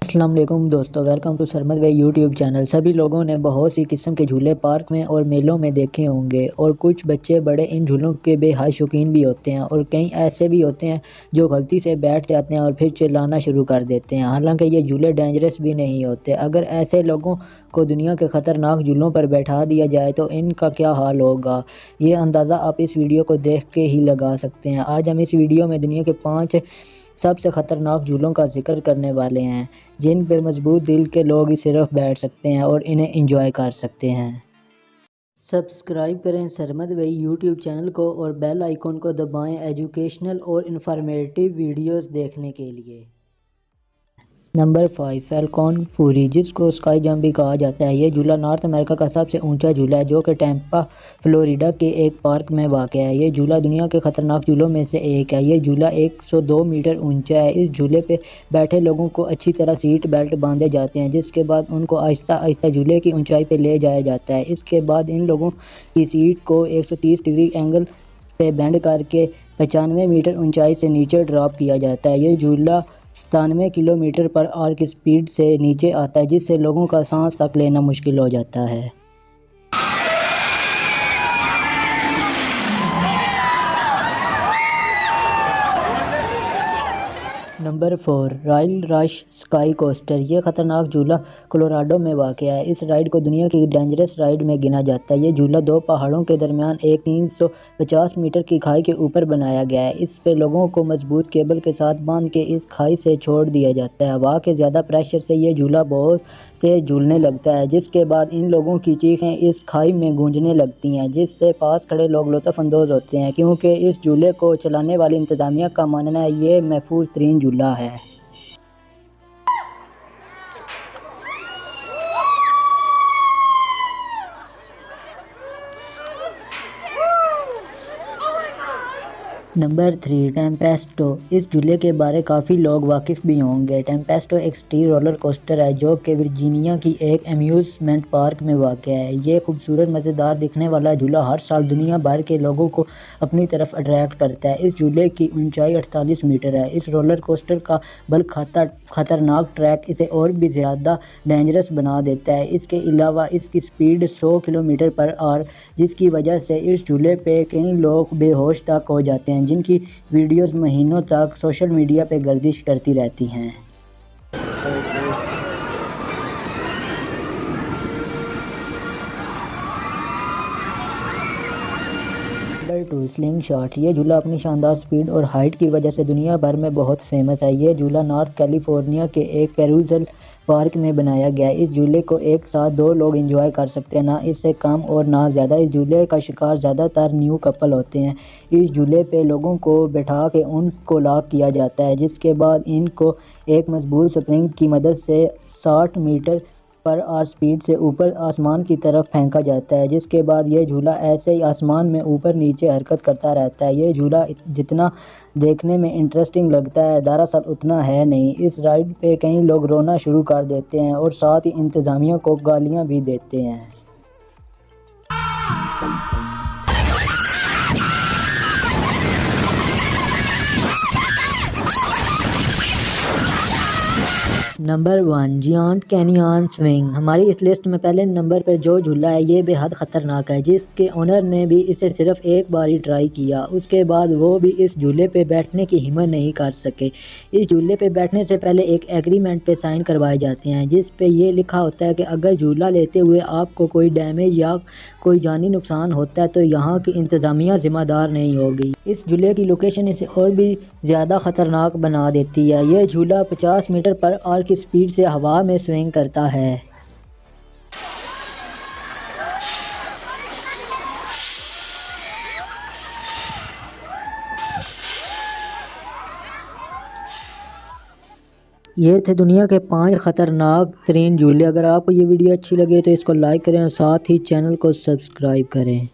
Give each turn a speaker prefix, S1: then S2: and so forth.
S1: अस्सलाम वालेकुम दोस्तों, वेलकम टू सरमद भाई यूट्यूब चैनल। सभी लोगों ने बहुत सी किस्म के झूले पार्क में और मेलों में देखे होंगे और कुछ बच्चे बड़े इन झूलों के बेहद शौकीन भी होते हैं और कई ऐसे भी होते हैं जो गलती से बैठ जाते हैं और फिर चिल्लाना शुरू कर देते हैं। हालांकि ये झूले डेंजरस भी नहीं होते। अगर ऐसे लोगों को दुनिया के ख़तरनाक झूलों पर बैठा दिया जाए तो इनका क्या हाल होगा, ये अंदाज़ा आप इस वीडियो को देख के ही लगा सकते हैं। आज हम इस वीडियो में दुनिया के 5 सबसे ख़तरनाक झूलों का जिक्र करने वाले हैं जिन पर मजबूत दिल के लोग ही सिर्फ बैठ सकते हैं और इन्हें एंजॉय कर सकते हैं। सब्सक्राइब करें सरमद भाई यूट्यूब चैनल को और बेल आइकन को दबाएं एजुकेशनल और इन्फॉर्मेटिव वीडियोस देखने के लिए। नंबर 5, फैल्कन फूरी, जिसको स्काई जंप भी कहा जाता है। ये झूला नॉर्थ अमेरिका का सबसे ऊंचा झूला है जो कि टैम्पा फ्लोरिडा के एक पार्क में वाक़ है। ये झूला दुनिया के ख़तरनाक झूलों में से एक है। ये झूला 102 मीटर ऊंचा है। इस झूले पे बैठे लोगों को अच्छी तरह सीट बेल्ट बांधे जाते हैं, जिसके बाद उनको आहिस्ता आहिस्ता झूले की ऊंचाई पे ले जाया जाता है। इसके बाद इन लोगों की सीट को 130 डिग्री एंगल पे बेंड करके 95 मीटर ऊंचाई से नीचे ड्रॉप किया जाता है। ये झूला 97 किलोमीटर पर आवर की स्पीड से नीचे आता है, जिससे लोगों का सांस तक लेना मुश्किल हो जाता है। Number 4, royal rush sky coaster. ये ख़तरनाक झूला कोलोराडो में वाक़ है। इस राइड को दुनिया की डेंजरस राइड में गिना जाता है। ये झूला 2 पहाड़ों के दरमियान एक 350 मीटर की खाई के ऊपर बनाया गया है। इस पे लोगों को मजबूत केबल के साथ बांध के इस खाई से छोड़ दिया जाता है। हवा के ज़्यादा प्रेशर से ये झूला बहुत तेज़ झूलने लगता है, जिसके बाद इन लोगों की चीखें इस खाई में गूंजने लगती हैं, जिससे पास खड़े लोग लुत्फ़अंदोज़ होते हैं, क्योंकि इस झूले को चलाने वाली इंतज़ामिया का मानना है ये महफूज तरीन झूला है। नंबर 3, टेम्पेस्टो। इस झूले के बारे काफ़ी लोग वाकिफ़ भी होंगे। टेम्पेस्टो एक स्टील रोलर कोस्टर है जो कि वर्जीनिया की एक अम्यूज़मेंट पार्क में वाक़ है। ये खूबसूरत मज़ेदार दिखने वाला झूला हर साल दुनिया भर के लोगों को अपनी तरफ अट्रैक्ट करता है। इस झूले की ऊंचाई 48 मीटर है। इस रोलर कोस्टर का बल ख़तरनाक ट्रैक इसे और भी ज़्यादा डेंजरस बना देता है। इसके अलावा इसकी स्पीड 100 किलोमीटर पर आवर, जिसकी वजह से इस झूले पे कई लोग बेहोश तक हो जाते हैं, जिनकी वीडियोस महीनों तक सोशल मीडिया पे गर्दिश करती रहती हैं। Number 2, sling shot. ये झूला अपनी शानदार स्पीड और हाइट की वजह से दुनिया भर में बहुत फेमस है। ये झूला नॉर्थ कैलिफोर्निया के एक कैरूसल पार्क में बनाया गया है। इस झूले को एक साथ 2 लोग एंजॉय कर सकते हैं, ना इससे कम और ना ज़्यादा। इस झूले का शिकार ज़्यादातर न्यू कपल होते हैं। इस झूले पे लोगों को बैठा के उनको लॉक किया जाता है, जिसके बाद इनको एक मजबूत स्प्रिंग की मदद से 60 मीटर पर आवर स्पीड से ऊपर आसमान की तरफ फेंका जाता है, जिसके बाद ये झूला ऐसे ही आसमान में ऊपर नीचे हरकत करता रहता है। ये झूला जितना देखने में इंटरेस्टिंग लगता है, दरअसल उतना है नहीं। इस राइड पे कई लोग रोना शुरू कर देते हैं और साथ ही इंतज़ामिया को गालियाँ भी देते हैं। Number 1, giant canyon swing. हमारी इस लिस्ट में पहले नंबर पर जो झूला है ये बेहद ख़तरनाक है, जिसके ओनर ने भी इसे सिर्फ एक बार ही ट्राई किया, उसके बाद वो भी इस झूले पे बैठने की हिम्मत नहीं कर सके। इस झूले पे बैठने से पहले एक एग्रीमेंट पे साइन करवाए जाते हैं, जिस पे ये लिखा होता है कि अगर झूला लेते हुए आपको कोई डैमेज या कोई जानी नुकसान होता है तो यहाँ की इंतज़ामिया ज़िम्मेदार नहीं होगी। इस झूले की लोकेशन इसे और भी ज़्यादा ख़तरनाक बना देती है। यह झूला 50 मीटर पर आवर की स्पीड से हवा में स्विंग करता है। ये थे दुनिया के 5 ख़तरनाक तरीन झूले। अगर आपको ये वीडियो अच्छी लगे तो इसको लाइक करें और साथ ही चैनल को सब्सक्राइब करें।